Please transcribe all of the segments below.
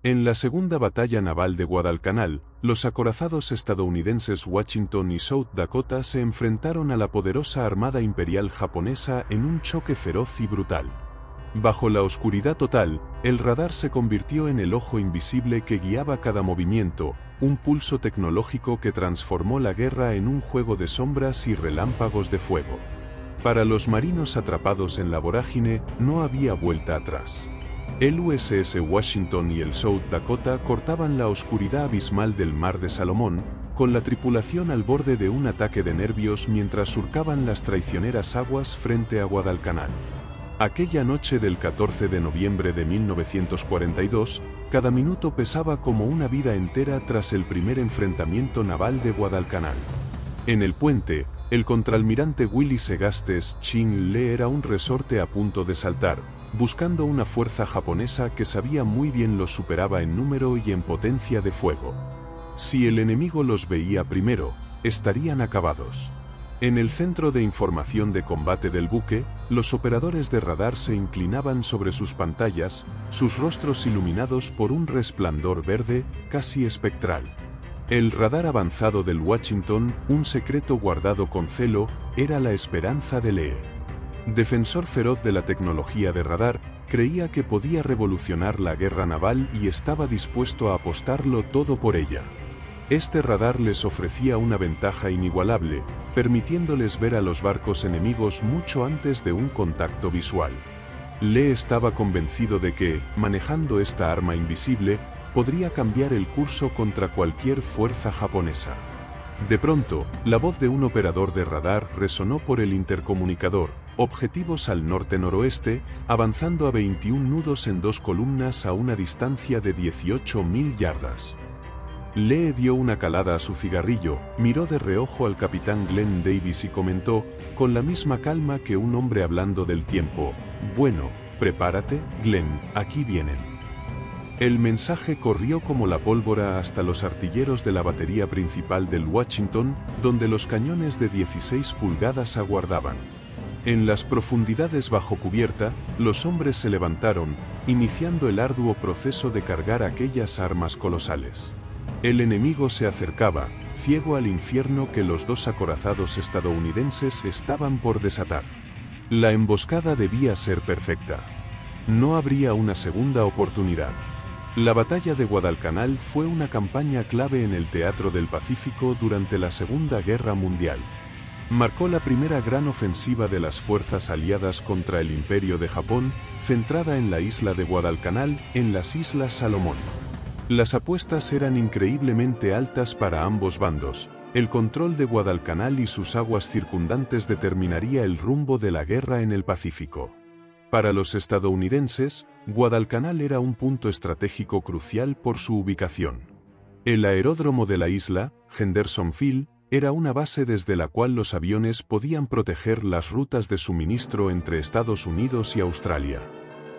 En la segunda batalla naval de Guadalcanal, los acorazados estadounidenses Washington y South Dakota se enfrentaron a la poderosa armada imperial japonesa en un choque feroz y brutal. Bajo la oscuridad total, el radar se convirtió en el ojo invisible que guiaba cada movimiento, un pulso tecnológico que transformó la guerra en un juego de sombras y relámpagos de fuego. Para los marinos atrapados en la vorágine, no había vuelta atrás. El USS Washington y el South Dakota cortaban la oscuridad abismal del Mar de Salomón, con la tripulación al borde de un ataque de nervios mientras surcaban las traicioneras aguas frente a Guadalcanal. Aquella noche del 14 de noviembre de 1942, cada minuto pesaba como una vida entera tras el primer enfrentamiento naval de Guadalcanal. En el puente, el contraalmirante Willy Segastes Chin-le era un resorte a punto de saltar, buscando una fuerza japonesa que sabía muy bien los superaba en número y en potencia de fuego. Si el enemigo los veía primero, estarían acabados. En el centro de información de combate del buque, los operadores de radar se inclinaban sobre sus pantallas, sus rostros iluminados por un resplandor verde, casi espectral. El radar avanzado del Washington, un secreto guardado con celo, era la esperanza de Lee. Defensor feroz de la tecnología de radar, creía que podía revolucionar la guerra naval y estaba dispuesto a apostarlo todo por ella. Este radar les ofrecía una ventaja inigualable, permitiéndoles ver a los barcos enemigos mucho antes de un contacto visual. Lee estaba convencido de que, manejando esta arma invisible, podría cambiar el curso contra cualquier fuerza japonesa. De pronto, la voz de un operador de radar resonó por el intercomunicador: objetivos al norte-noroeste, avanzando a 21 nudos en 2 columnas a una distancia de 18.000 yardas. Lee dio una calada a su cigarrillo, miró de reojo al capitán Glenn Davis y comentó, con la misma calma que un hombre hablando del tiempo: bueno, prepárate, Glenn, aquí vienen. El mensaje corrió como la pólvora hasta los artilleros de la batería principal del Washington, donde los cañones de 16 pulgadas aguardaban. En las profundidades bajo cubierta, los hombres se levantaron, iniciando el arduo proceso de cargar aquellas armas colosales. El enemigo se acercaba, ciego al infierno que los dos acorazados estadounidenses estaban por desatar. La emboscada debía ser perfecta. No habría una segunda oportunidad. La batalla de Guadalcanal fue una campaña clave en el teatro del Pacífico durante la Segunda Guerra Mundial. Marcó la primera gran ofensiva de las fuerzas aliadas contra el Imperio de Japón, centrada en la isla de Guadalcanal, en las Islas Salomón. Las apuestas eran increíblemente altas para ambos bandos. El control de Guadalcanal y sus aguas circundantes determinaría el rumbo de la guerra en el Pacífico. Para los estadounidenses, Guadalcanal era un punto estratégico crucial por su ubicación. El aeródromo de la isla, Hendersonville, era una base desde la cual los aviones podían proteger las rutas de suministro entre Estados Unidos y Australia.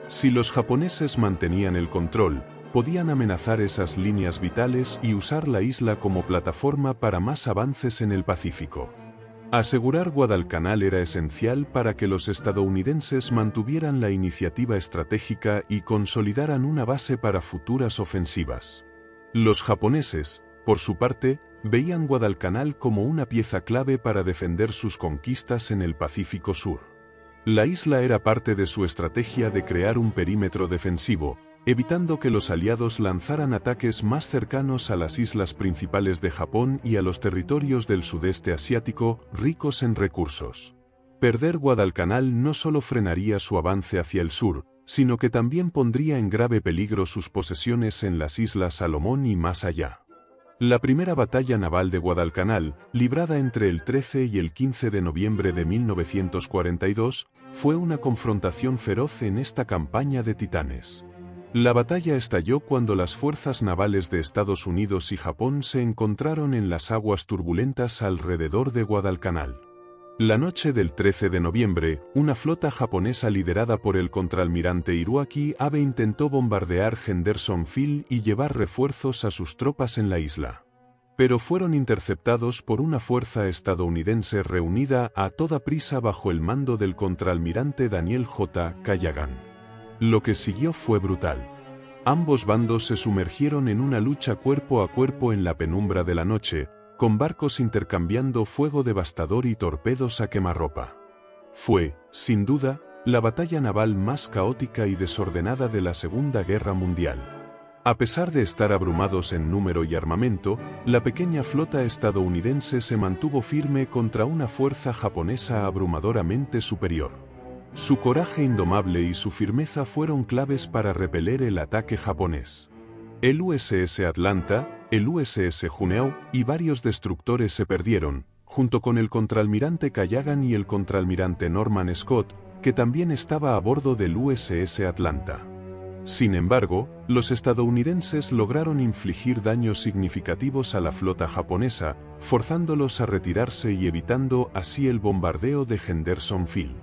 Si los japoneses mantenían el control, podían amenazar esas líneas vitales y usar la isla como plataforma para más avances en el Pacífico. Asegurar Guadalcanal era esencial para que los estadounidenses mantuvieran la iniciativa estratégica y consolidaran una base para futuras ofensivas. Los japoneses, por su parte, veían Guadalcanal como una pieza clave para defender sus conquistas en el Pacífico Sur. La isla era parte de su estrategia de crear un perímetro defensivo, evitando que los aliados lanzaran ataques más cercanos a las islas principales de Japón y a los territorios del sudeste asiático, ricos en recursos. Perder Guadalcanal no solo frenaría su avance hacia el sur, sino que también pondría en grave peligro sus posesiones en las Islas Salomón y más allá. La primera batalla naval de Guadalcanal, librada entre el 13 y el 15 de noviembre de 1942, fue una confrontación feroz en esta campaña de titanes. La batalla estalló cuando las fuerzas navales de Estados Unidos y Japón se encontraron en las aguas turbulentas alrededor de Guadalcanal. La noche del 13 de noviembre, una flota japonesa liderada por el contraalmirante Hiroaki Abe intentó bombardear Hendersonville y llevar refuerzos a sus tropas en la isla. Pero fueron interceptados por una fuerza estadounidense reunida a toda prisa bajo el mando del contraalmirante Daniel J. Callaghan. Lo que siguió fue brutal. Ambos bandos se sumergieron en una lucha cuerpo a cuerpo en la penumbra de la noche, con barcos intercambiando fuego devastador y torpedos a quemarropa. Fue, sin duda, la batalla naval más caótica y desordenada de la Segunda Guerra Mundial. A pesar de estar abrumados en número y armamento, la pequeña flota estadounidense se mantuvo firme contra una fuerza japonesa abrumadoramente superior. Su coraje indomable y su firmeza fueron claves para repeler el ataque japonés. El USS Atlanta, el USS Juneau y varios destructores se perdieron, junto con el contraalmirante Callahan y el contraalmirante Norman Scott, que también estaba a bordo del USS Atlanta. Sin embargo, los estadounidenses lograron infligir daños significativos a la flota japonesa, forzándolos a retirarse y evitando así el bombardeo de Henderson Field.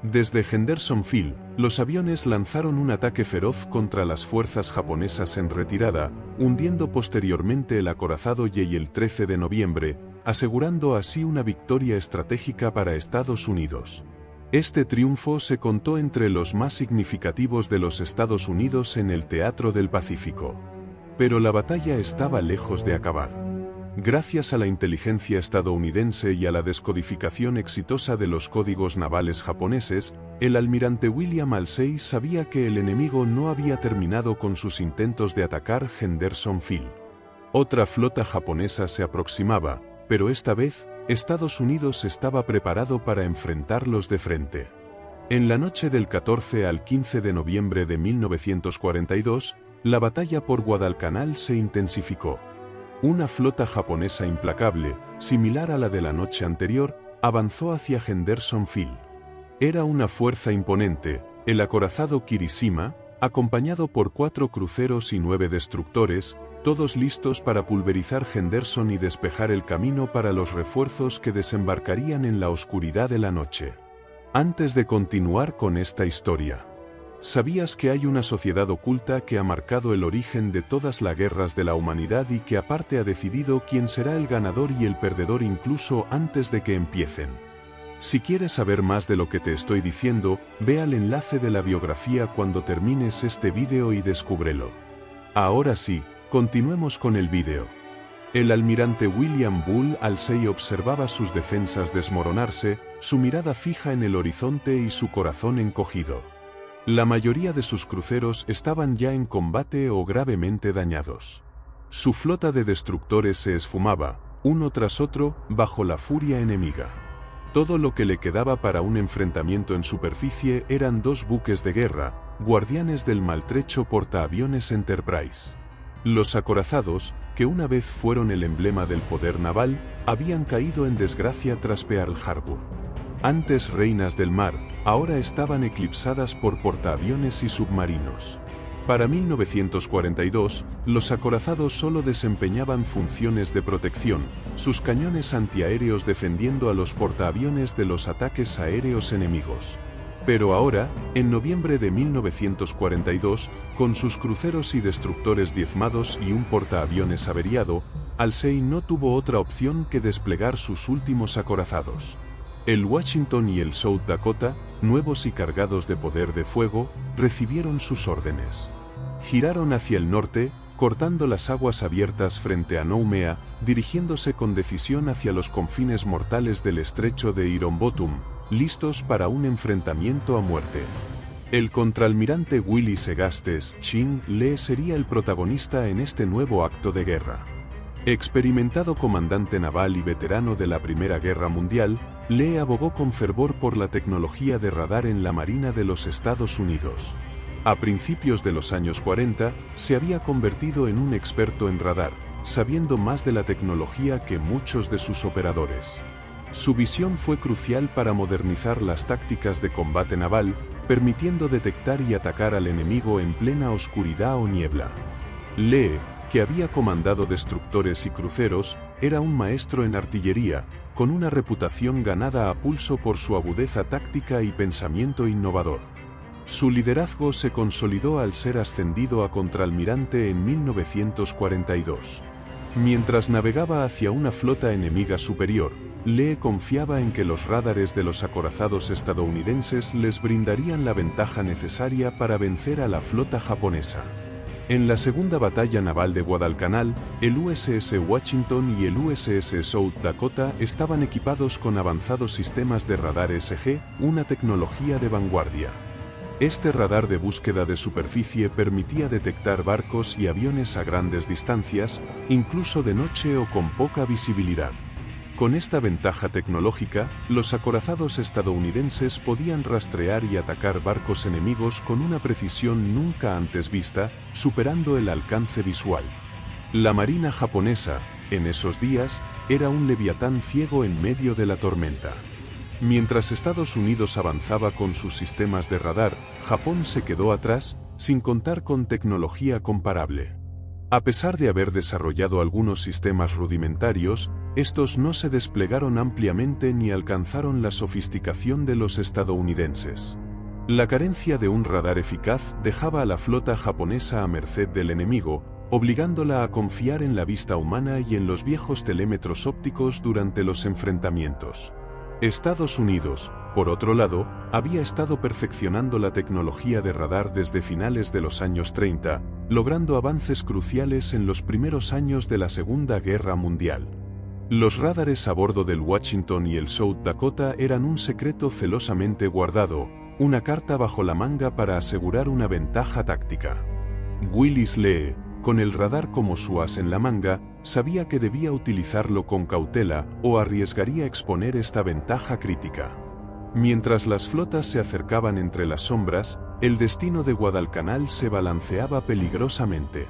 Desde Henderson Field, los aviones lanzaron un ataque feroz contra las fuerzas japonesas en retirada, hundiendo posteriormente el acorazado Yei el 13 de noviembre, asegurando así una victoria estratégica para Estados Unidos. Este triunfo se contó entre los más significativos de los Estados Unidos en el teatro del Pacífico. Pero la batalla estaba lejos de acabar. Gracias a la inteligencia estadounidense y a la descodificación exitosa de los códigos navales japoneses, el almirante William Halsey sabía que el enemigo no había terminado con sus intentos de atacar Henderson Field. Otra flota japonesa se aproximaba, pero esta vez, Estados Unidos estaba preparado para enfrentarlos de frente. En la noche del 14 al 15 de noviembre de 1942, la batalla por Guadalcanal se intensificó. Una flota japonesa implacable, similar a la de la noche anterior, avanzó hacia Henderson Field. Era una fuerza imponente, el acorazado Kirishima, acompañado por 4 cruceros y 9 destructores, todos listos para pulverizar Henderson y despejar el camino para los refuerzos que desembarcarían en la oscuridad de la noche. Antes de continuar con esta historia, ¿sabías que hay una sociedad oculta que ha marcado el origen de todas las guerras de la humanidad y que aparte ha decidido quién será el ganador y el perdedor incluso antes de que empiecen? Si quieres saber más de lo que te estoy diciendo, ve al enlace de la biografía cuando termines este vídeo y descúbrelo. Ahora sí, continuemos con el vídeo. El almirante William Bull Halsey observaba sus defensas desmoronarse, su mirada fija en el horizonte y su corazón encogido. La mayoría de sus cruceros estaban ya en combate o gravemente dañados. Su flota de destructores se esfumaba, uno tras otro, bajo la furia enemiga. Todo lo que le quedaba para un enfrentamiento en superficie eran 2 buques de guerra, guardianes del maltrecho portaaviones Enterprise. Los acorazados, que una vez fueron el emblema del poder naval, habían caído en desgracia tras Pearl Harbor. Antes reinas del mar, ahora estaban eclipsadas por portaaviones y submarinos. Para 1942, los acorazados solo desempeñaban funciones de protección, sus cañones antiaéreos defendiendo a los portaaviones de los ataques aéreos enemigos. Pero ahora, en noviembre de 1942, con sus cruceros y destructores diezmados y un portaaviones averiado, Halsey no tuvo otra opción que desplegar sus últimos acorazados. El Washington y el South Dakota, nuevos y cargados de poder de fuego, recibieron sus órdenes. Giraron hacia el norte, cortando las aguas abiertas frente a Noumea, dirigiéndose con decisión hacia los confines mortales del estrecho de Iron Bottom, listos para un enfrentamiento a muerte. El contraalmirante Willie Segastes Chin Lee sería el protagonista en este nuevo acto de guerra. Experimentado comandante naval y veterano de la Primera Guerra Mundial, Lee abogó con fervor por la tecnología de radar en la Marina de los Estados Unidos. A principios de los años 40, se había convertido en un experto en radar, sabiendo más de la tecnología que muchos de sus operadores. Su visión fue crucial para modernizar las tácticas de combate naval, permitiendo detectar y atacar al enemigo en plena oscuridad o niebla. Lee, que había comandado destructores y cruceros, era un maestro en artillería, con una reputación ganada a pulso por su agudeza táctica y pensamiento innovador. Su liderazgo se consolidó al ser ascendido a contraalmirante en 1942. Mientras navegaba hacia una flota enemiga superior, Lee confiaba en que los radares de los acorazados estadounidenses les brindarían la ventaja necesaria para vencer a la flota japonesa. En la segunda batalla naval de Guadalcanal, el USS Washington y el USS South Dakota estaban equipados con avanzados sistemas de radar SG, una tecnología de vanguardia. Este radar de búsqueda de superficie permitía detectar barcos y aviones a grandes distancias, incluso de noche o con poca visibilidad. Con esta ventaja tecnológica, los acorazados estadounidenses podían rastrear y atacar barcos enemigos con una precisión nunca antes vista, superando el alcance visual. La marina japonesa, en esos días, era un leviatán ciego en medio de la tormenta. Mientras Estados Unidos avanzaba con sus sistemas de radar, Japón se quedó atrás, sin contar con tecnología comparable. A pesar de haber desarrollado algunos sistemas rudimentarios, estos no se desplegaron ampliamente ni alcanzaron la sofisticación de los estadounidenses. La carencia de un radar eficaz dejaba a la flota japonesa a merced del enemigo, obligándola a confiar en la vista humana y en los viejos telémetros ópticos durante los enfrentamientos. Estados Unidos, por otro lado, había estado perfeccionando la tecnología de radar desde finales de los años 30, logrando avances cruciales en los primeros años de la Segunda Guerra Mundial. Los radares a bordo del Washington y el South Dakota eran un secreto celosamente guardado, una carta bajo la manga para asegurar una ventaja táctica. Willis Lee, con el radar como su as en la manga, sabía que debía utilizarlo con cautela o arriesgaría exponer esta ventaja crítica. Mientras las flotas se acercaban entre las sombras, el destino de Guadalcanal se balanceaba peligrosamente.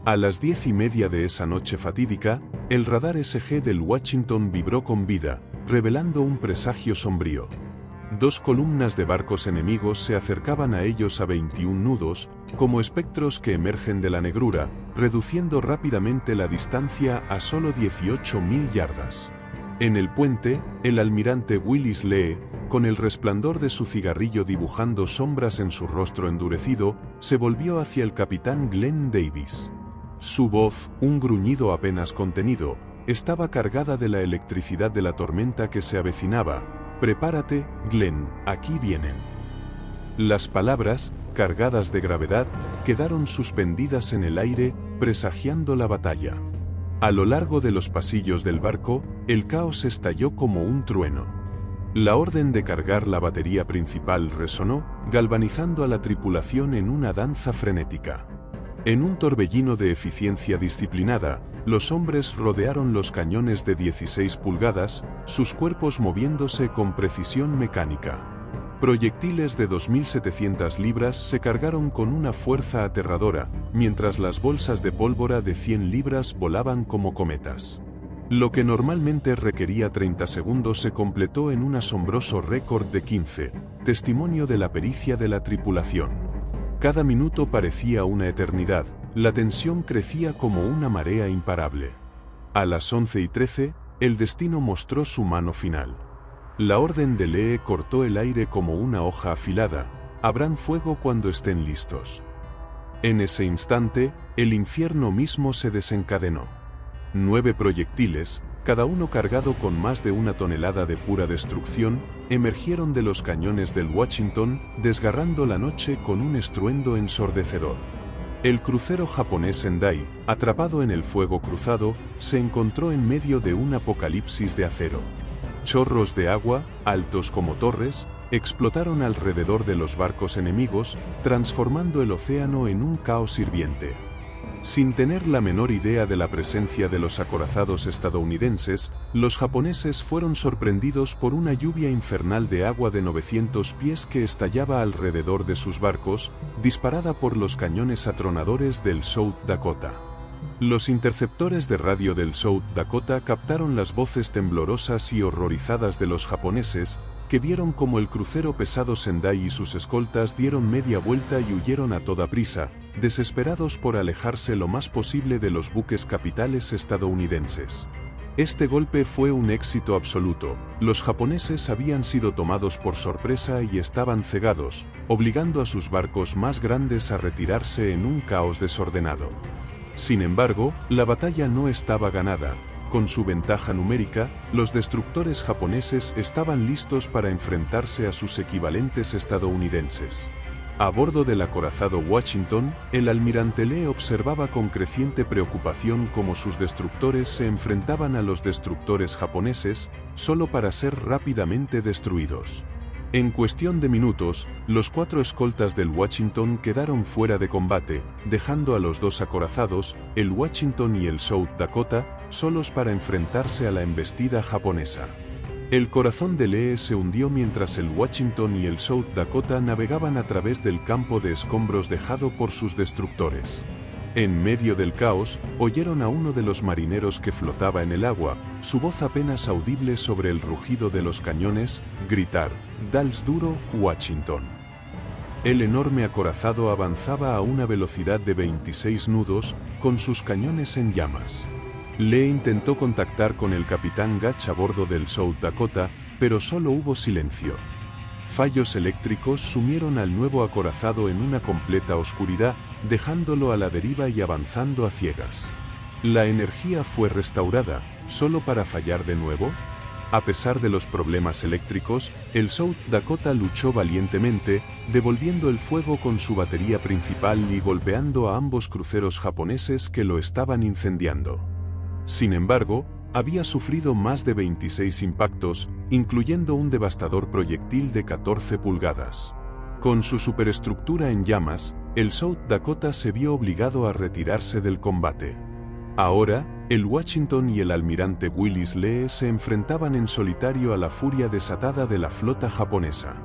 A las 10:30 de esa noche fatídica, el radar SG del Washington vibró con vida, revelando un presagio sombrío. 2 columnas de barcos enemigos se acercaban a ellos a 21 nudos, como espectros que emergen de la negrura, reduciendo rápidamente la distancia a solo 18.000 yardas. En el puente, el almirante Willis Lee, con el resplandor de su cigarrillo dibujando sombras en su rostro endurecido, se volvió hacia el capitán Glenn Davis. Su voz, un gruñido apenas contenido, estaba cargada de la electricidad de la tormenta que se avecinaba. «Prepárate, Glenn, aquí vienen». Las palabras, cargadas de gravedad, quedaron suspendidas en el aire, presagiando la batalla. A lo largo de los pasillos del barco, el caos estalló como un trueno. La orden de cargar la batería principal resonó, galvanizando a la tripulación en una danza frenética. En un torbellino de eficiencia disciplinada, los hombres rodearon los cañones de 16 pulgadas, sus cuerpos moviéndose con precisión mecánica. Proyectiles de 2.700 libras se cargaron con una fuerza aterradora, mientras las bolsas de pólvora de 100 libras volaban como cometas. Lo que normalmente requería 30 segundos se completó en un asombroso récord de 15, testimonio de la pericia de la tripulación. Cada minuto parecía una eternidad, la tensión crecía como una marea imparable. A las 11:13, el destino mostró su mano final. La orden de Lee cortó el aire como una hoja afilada, abran fuego cuando estén listos. En ese instante, el infierno mismo se desencadenó. 9 proyectiles, cada uno cargado con más de 1 tonelada de pura destrucción, emergieron de los cañones del Washington, desgarrando la noche con un estruendo ensordecedor. El crucero japonés Sendai, atrapado en el fuego cruzado, se encontró en medio de un apocalipsis de acero. Chorros de agua, altos como torres, explotaron alrededor de los barcos enemigos, transformando el océano en un caos hirviente. Sin tener la menor idea de la presencia de los acorazados estadounidenses, los japoneses fueron sorprendidos por una lluvia infernal de agua de 900 pies que estallaba alrededor de sus barcos, disparada por los cañones atronadores del South Dakota. Los interceptores de radio del South Dakota captaron las voces temblorosas y horrorizadas de los japoneses, que vieron como el crucero pesado Sendai y sus escoltas dieron media vuelta y huyeron a toda prisa, desesperados por alejarse lo más posible de los buques capitales estadounidenses. Este golpe fue un éxito absoluto, los japoneses habían sido tomados por sorpresa y estaban cegados, obligando a sus barcos más grandes a retirarse en un caos desordenado. Sin embargo, la batalla no estaba ganada. Con su ventaja numérica, los destructores japoneses estaban listos para enfrentarse a sus equivalentes estadounidenses. A bordo del acorazado Washington, el almirante Lee observaba con creciente preocupación cómo sus destructores se enfrentaban a los destructores japoneses, solo para ser rápidamente destruidos. En cuestión de minutos, los 4 escoltas del Washington quedaron fuera de combate, dejando a los 2 acorazados, el Washington y el South Dakota, solos para enfrentarse a la embestida japonesa. El corazón de Lee se hundió mientras el Washington y el South Dakota navegaban a través del campo de escombros dejado por sus destructores. En medio del caos, oyeron a uno de los marineros que flotaba en el agua, su voz apenas audible sobre el rugido de los cañones, gritar: «Dals duro, Washington». El enorme acorazado avanzaba a una velocidad de 26 nudos, con sus cañones en llamas. Lee intentó contactar con el capitán Gatch a bordo del South Dakota, pero solo hubo silencio. Fallos eléctricos sumieron al nuevo acorazado en una completa oscuridad, dejándolo a la deriva y avanzando a ciegas. ¿La energía fue restaurada, solo para fallar de nuevo? A pesar de los problemas eléctricos, el South Dakota luchó valientemente, devolviendo el fuego con su batería principal y golpeando a ambos cruceros japoneses que lo estaban incendiando. Sin embargo, había sufrido más de 26 impactos, incluyendo un devastador proyectil de 14 pulgadas. Con su superestructura en llamas, el South Dakota se vio obligado a retirarse del combate. Ahora, el Washington y el almirante Willis Lee se enfrentaban en solitario a la furia desatada de la flota japonesa.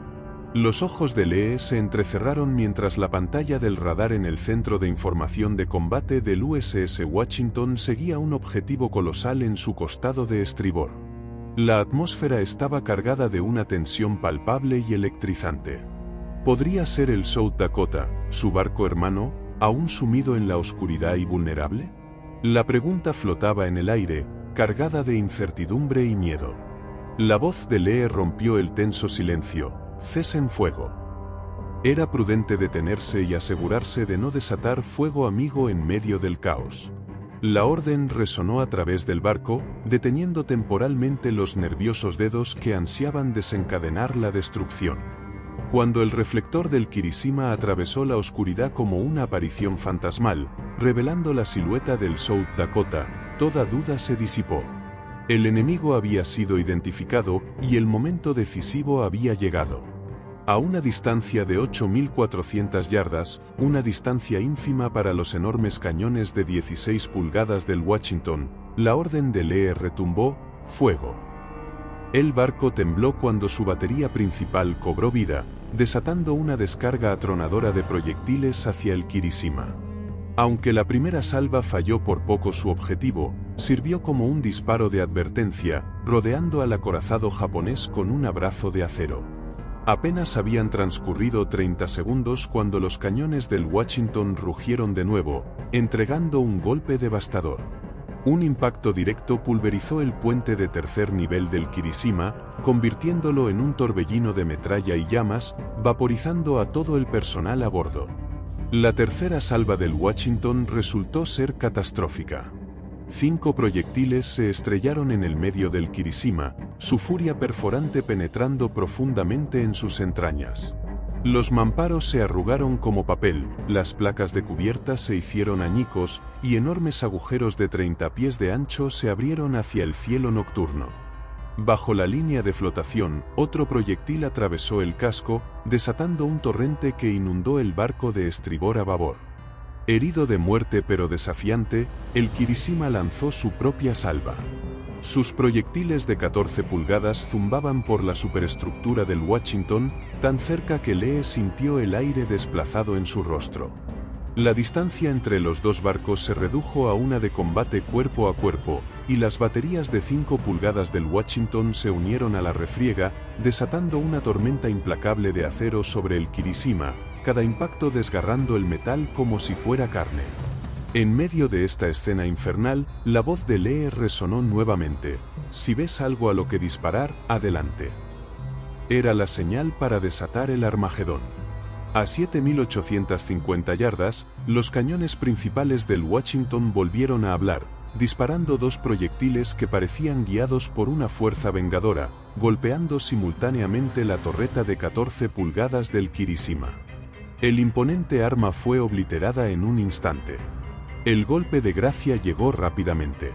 Los ojos de Lee se entrecerraron mientras la pantalla del radar en el centro de información de combate del USS Washington seguía un objetivo colosal en su costado de estribor. La atmósfera estaba cargada de una tensión palpable y electrizante. ¿Podría ser el South Dakota, su barco hermano, aún sumido en la oscuridad y vulnerable? La pregunta flotaba en el aire, cargada de incertidumbre y miedo. La voz de Lee rompió el tenso silencio: «Cesen fuego». Era prudente detenerse y asegurarse de no desatar fuego amigo en medio del caos. La orden resonó a través del barco, deteniendo temporalmente los nerviosos dedos que ansiaban desencadenar la destrucción. Cuando el reflector del Kirishima atravesó la oscuridad como una aparición fantasmal, revelando la silueta del South Dakota, toda duda se disipó. El enemigo había sido identificado y el momento decisivo había llegado. A una distancia de 8.400 yardas, una distancia ínfima para los enormes cañones de 16 pulgadas del Washington, la orden de Lee retumbó: «Fuego». El barco tembló cuando su batería principal cobró vida, desatando una descarga atronadora de proyectiles hacia el Kirishima. Aunque la primera salva falló por poco su objetivo, sirvió como un disparo de advertencia, rodeando al acorazado japonés con un abrazo de acero. Apenas habían transcurrido 30 segundos cuando los cañones del Washington rugieron de nuevo, entregando un golpe devastador. Un impacto directo pulverizó el puente de tercer nivel del Kirishima, convirtiéndolo en un torbellino de metralla y llamas, vaporizando a todo el personal a bordo. La tercera salva del Washington resultó ser catastrófica. 5 proyectiles se estrellaron en el medio del Kirishima, su furia perforante penetrando profundamente en sus entrañas. Los mamparos se arrugaron como papel, las placas de cubierta se hicieron añicos, y enormes agujeros de 30 pies de ancho se abrieron hacia el cielo nocturno. Bajo la línea de flotación, otro proyectil atravesó el casco, desatando un torrente que inundó el barco de estribor a babor. Herido de muerte pero desafiante, el Kirishima lanzó su propia salva. Sus proyectiles de 14 pulgadas zumbaban por la superestructura del Washington, tan cerca que Lee sintió el aire desplazado en su rostro. La distancia entre los dos barcos se redujo a una de combate cuerpo a cuerpo, y las baterías de 5 pulgadas del Washington se unieron a la refriega, desatando una tormenta implacable de acero sobre el Kirishima, cada impacto desgarrando el metal como si fuera carne. En medio de esta escena infernal, la voz de Lee resonó nuevamente: «Si ves algo a lo que disparar, adelante». Era la señal para desatar el Armagedón. A 7.850 yardas, los cañones principales del Washington volvieron a hablar, disparando 2 proyectiles que parecían guiados por una fuerza vengadora, golpeando simultáneamente la torreta de 14 pulgadas del Kirishima. El imponente arma fue obliterada en un instante. El golpe de gracia llegó rápidamente.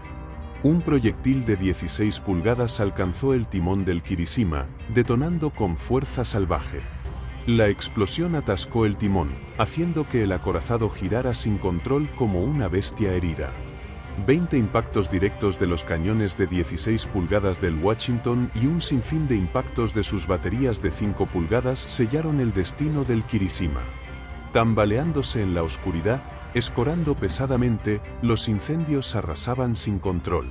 Un proyectil de 16 pulgadas alcanzó el timón del Kirishima, detonando con fuerza salvaje. La explosión atascó el timón, haciendo que el acorazado girara sin control como una bestia herida. 20 impactos directos de los cañones de 16 pulgadas del Washington y un sinfín de impactos de sus baterías de 5 pulgadas sellaron el destino del Kirishima. Tambaleándose en la oscuridad, escorando pesadamente, los incendios arrasaban sin control.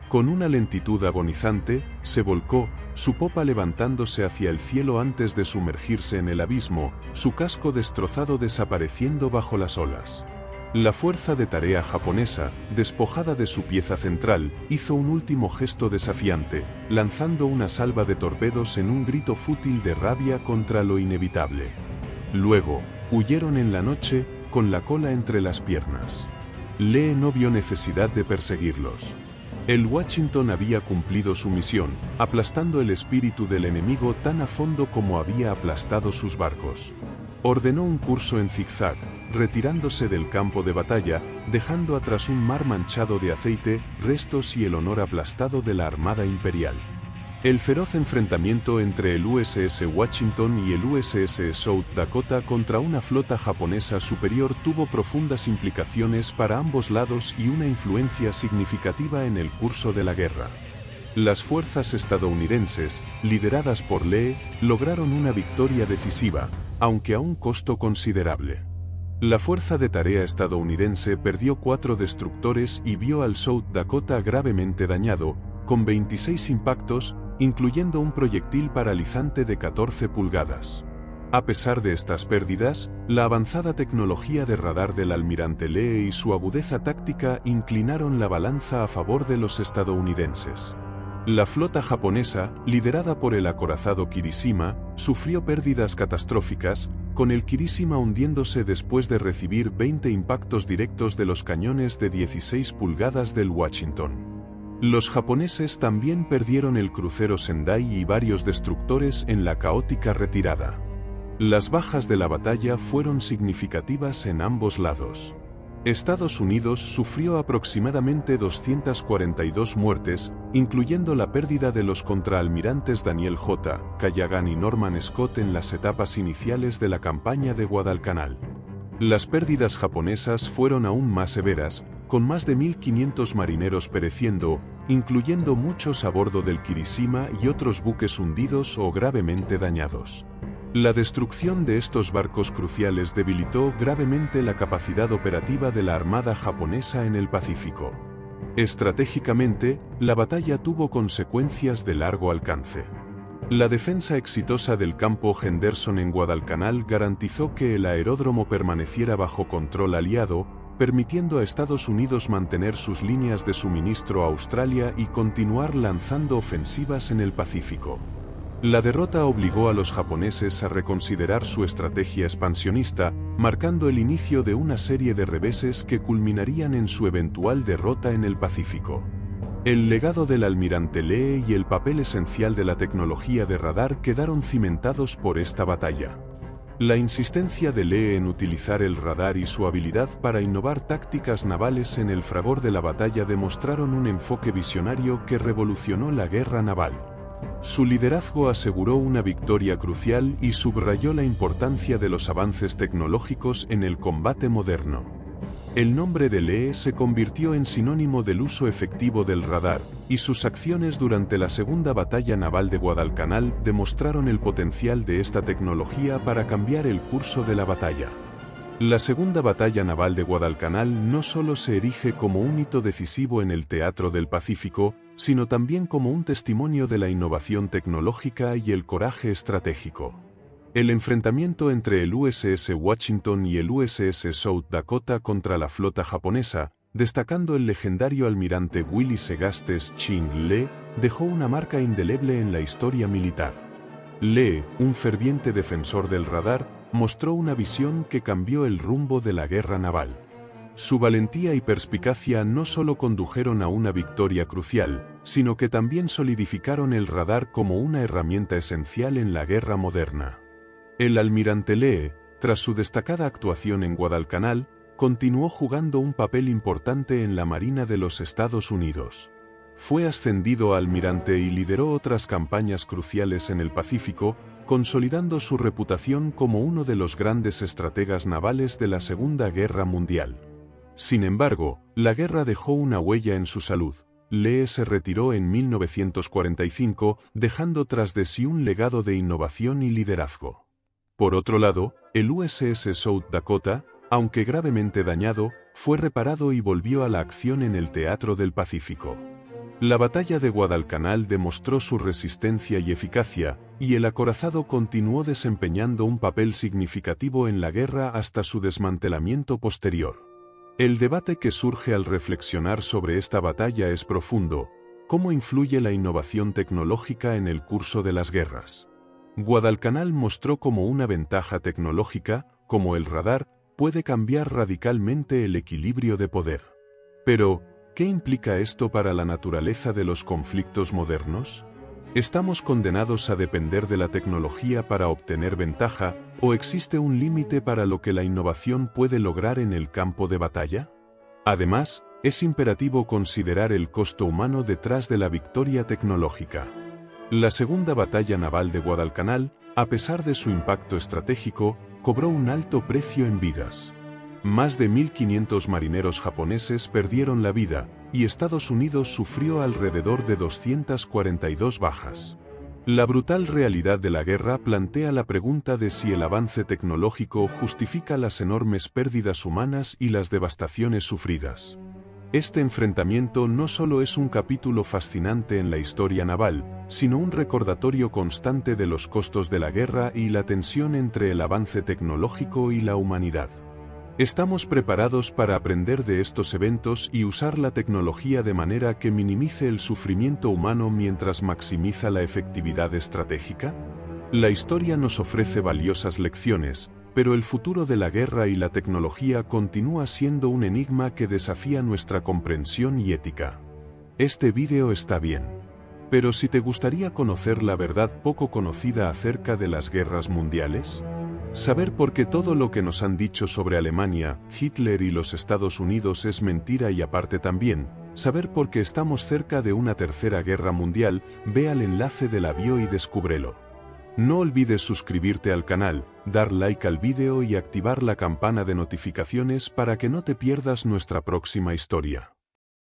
Con una lentitud agonizante, se volcó, su popa levantándose hacia el cielo antes de sumergirse en el abismo, su casco destrozado desapareciendo bajo las olas. La fuerza de tarea japonesa, despojada de su pieza central, hizo un último gesto desafiante, lanzando una salva de torpedos en un grito fútil de rabia contra lo inevitable. Luego, huyeron en la noche, con la cola entre las piernas. Lee no vio necesidad de perseguirlos. El Washington había cumplido su misión, aplastando el espíritu del enemigo tan a fondo como había aplastado sus barcos. Ordenó un curso en zigzag, retirándose del campo de batalla, dejando atrás un mar manchado de aceite, restos y el honor aplastado de la Armada Imperial. El feroz enfrentamiento entre el USS Washington y el USS South Dakota contra una flota japonesa superior tuvo profundas implicaciones para ambos lados y una influencia significativa en el curso de la guerra. Las fuerzas estadounidenses, lideradas por Lee, lograron una victoria decisiva, aunque a un costo considerable. La fuerza de tarea estadounidense perdió 4 destructores y vio al South Dakota gravemente dañado, con 26 impactos, incluyendo un proyectil paralizante de 14 pulgadas. A pesar de estas pérdidas, la avanzada tecnología de radar del almirante Lee y su agudeza táctica inclinaron la balanza a favor de los estadounidenses. La flota japonesa, liderada por el acorazado Kirishima, sufrió pérdidas catastróficas, con el Kirishima hundiéndose después de recibir 20 impactos directos de los cañones de 16 pulgadas del Washington. Los japoneses también perdieron el crucero Sendai y varios destructores en la caótica retirada. Las bajas de la batalla fueron significativas en ambos lados. Estados Unidos sufrió aproximadamente 242 muertes, incluyendo la pérdida de los contraalmirantes Daniel J. Callaghan y Norman Scott en las etapas iniciales de la campaña de Guadalcanal. Las pérdidas japonesas fueron aún más severas, con más de 1.500 marineros pereciendo, incluyendo muchos a bordo del Kirishima y otros buques hundidos o gravemente dañados. La destrucción de estos barcos cruciales debilitó gravemente la capacidad operativa de la Armada japonesa en el Pacífico. Estratégicamente, la batalla tuvo consecuencias de largo alcance. La defensa exitosa del campo Henderson en Guadalcanal garantizó que el aeródromo permaneciera bajo control aliado, permitiendo a Estados Unidos mantener sus líneas de suministro a Australia y continuar lanzando ofensivas en el Pacífico. La derrota obligó a los japoneses a reconsiderar su estrategia expansionista, marcando el inicio de una serie de reveses que culminarían en su eventual derrota en el Pacífico. El legado del almirante Lee y el papel esencial de la tecnología de radar quedaron cimentados por esta batalla. La insistencia de Lee en utilizar el radar y su habilidad para innovar tácticas navales en el fragor de la batalla demostraron un enfoque visionario que revolucionó la guerra naval. Su liderazgo aseguró una victoria crucial y subrayó la importancia de los avances tecnológicos en el combate moderno. El nombre de Lee se convirtió en sinónimo del uso efectivo del radar, y sus acciones durante la Segunda Batalla Naval de Guadalcanal demostraron el potencial de esta tecnología para cambiar el curso de la batalla. La Segunda Batalla Naval de Guadalcanal no solo se erige como un hito decisivo en el teatro del Pacífico, sino también como un testimonio de la innovación tecnológica y el coraje estratégico. El enfrentamiento entre el USS Washington y el USS South Dakota contra la flota japonesa, destacando el legendario almirante Willis Segastes Ching Lee, dejó una marca indeleble en la historia militar. Lee, un ferviente defensor del radar, mostró una visión que cambió el rumbo de la guerra naval. Su valentía y perspicacia no solo condujeron a una victoria crucial, sino que también solidificaron el radar como una herramienta esencial en la guerra moderna. El almirante Lee, tras su destacada actuación en Guadalcanal, continuó jugando un papel importante en la Marina de los Estados Unidos. Fue ascendido a almirante y lideró otras campañas cruciales en el Pacífico, consolidando su reputación como uno de los grandes estrategas navales de la Segunda Guerra Mundial. Sin embargo, la guerra dejó una huella en su salud. Lee se retiró en 1945, dejando tras de sí un legado de innovación y liderazgo. Por otro lado, el USS South Dakota, aunque gravemente dañado, fue reparado y volvió a la acción en el teatro del Pacífico. La batalla de Guadalcanal demostró su resistencia y eficacia, y el acorazado continuó desempeñando un papel significativo en la guerra hasta su desmantelamiento posterior. El debate que surge al reflexionar sobre esta batalla es profundo: ¿cómo influye la innovación tecnológica en el curso de las guerras? Guadalcanal mostró cómo una ventaja tecnológica, como el radar, puede cambiar radicalmente el equilibrio de poder. Pero, ¿qué implica esto para la naturaleza de los conflictos modernos? ¿Estamos condenados a depender de la tecnología para obtener ventaja, o existe un límite para lo que la innovación puede lograr en el campo de batalla? Además, es imperativo considerar el costo humano detrás de la victoria tecnológica. La Segunda Batalla Naval de Guadalcanal, a pesar de su impacto estratégico, cobró un alto precio en vidas. Más de 1.500 marineros japoneses perdieron la vida, y Estados Unidos sufrió alrededor de 242 bajas. La brutal realidad de la guerra plantea la pregunta de si el avance tecnológico justifica las enormes pérdidas humanas y las devastaciones sufridas. Este enfrentamiento no solo es un capítulo fascinante en la historia naval, sino un recordatorio constante de los costos de la guerra y la tensión entre el avance tecnológico y la humanidad. ¿Estamos preparados para aprender de estos eventos y usar la tecnología de manera que minimice el sufrimiento humano mientras maximiza la efectividad estratégica? La historia nos ofrece valiosas lecciones, pero el futuro de la guerra y la tecnología continúa siendo un enigma que desafía nuestra comprensión y ética. Este vídeo está bien. Pero si te gustaría conocer la verdad poco conocida acerca de las guerras mundiales, saber por qué todo lo que nos han dicho sobre Alemania, Hitler y los Estados Unidos es mentira y aparte también, saber por qué estamos cerca de una tercera guerra mundial, ve al enlace de la bio y descúbrelo. No olvides suscribirte al canal, dar like al vídeo y activar la campana de notificaciones para que no te pierdas nuestra próxima historia.